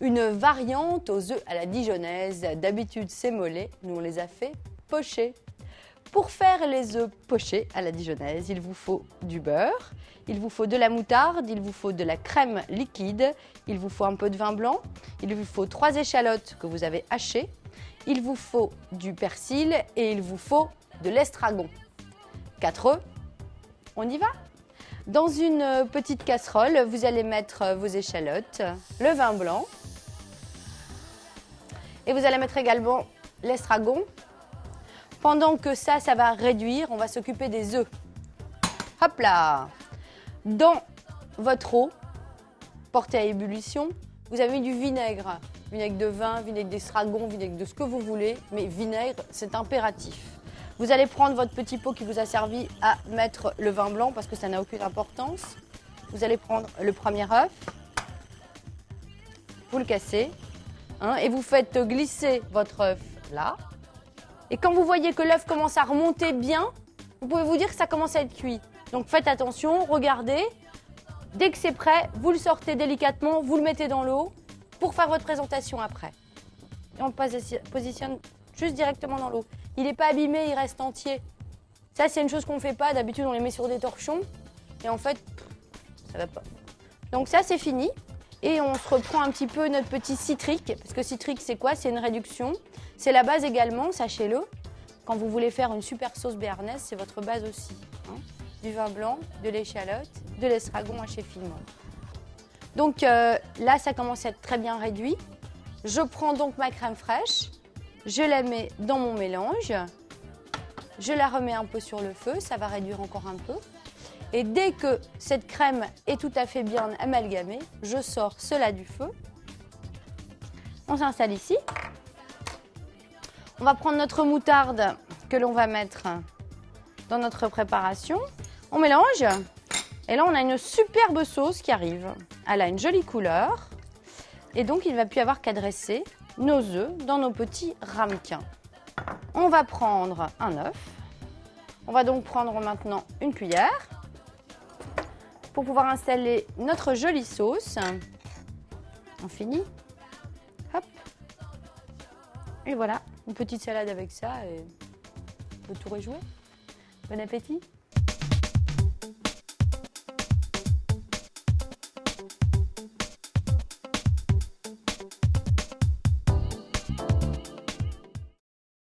une variante aux œufs à la dijonnaise. D'habitude, c'est mollet, nous on les a fait pocher. Pour faire les œufs pochés à la dijonnaise, il vous faut du beurre, il vous faut de la moutarde, il vous faut de la crème liquide, il vous faut un peu de vin blanc, il vous faut 3 échalotes que vous avez hachées, il vous faut du persil et il vous faut de l'estragon. 4 œufs, on y va? Dans une petite casserole, vous allez mettre vos échalotes, le vin blanc et vous allez mettre également l'estragon. Pendant que ça va réduire, on va s'occuper des œufs. Hop là! Dans votre eau, portée à ébullition, vous avez mis du vinaigre. Vinaigre de vin, vinaigre d'estragon, vinaigre de ce que vous voulez, mais vinaigre, c'est impératif. Vous allez prendre votre petit pot qui vous a servi à mettre le vin blanc parce que ça n'a aucune importance. Vous allez prendre le premier œuf, vous le cassez et vous faites glisser votre œuf là. Et quand vous voyez que l'œuf commence à remonter bien, vous pouvez vous dire que ça commence à être cuit. Donc faites attention, regardez. Dès que c'est prêt, vous le sortez délicatement, vous le mettez dans l'eau pour faire votre présentation après. Et on le positionne juste directement dans l'eau. Il n'est pas abîmé, il reste entier. Ça, c'est une chose qu'on ne fait pas. D'habitude, on les met sur des torchons. Et en fait, ça va pas. Donc ça, c'est fini. Et on se reprend un petit peu notre petit citrique. Parce que citrique, c'est quoi? C'est une réduction. C'est la base également, sachez-le. Quand vous voulez faire une super sauce béarnaise, c'est votre base aussi. Du vin blanc, de l'échalote, de l'estragon haché finement. Donc là, ça commence à être très bien réduit. Je prends donc ma crème fraîche. Je la mets dans mon mélange. Je la remets un peu sur le feu. Ça va réduire encore un peu. Et dès que cette crème est tout à fait bien amalgamée, je sors cela du feu. On s'installe ici. On va prendre notre moutarde que l'on va mettre dans notre préparation. On mélange. Et là, on a une superbe sauce qui arrive. Elle a une jolie couleur. Et donc, il ne va plus y avoir qu'à dresser nos œufs dans nos petits ramequins. On va prendre un œuf. On va donc prendre maintenant une cuillère pour pouvoir installer notre jolie sauce. On finit. Hop. Et voilà, une petite salade avec ça et le tour est joué. Bon appétit!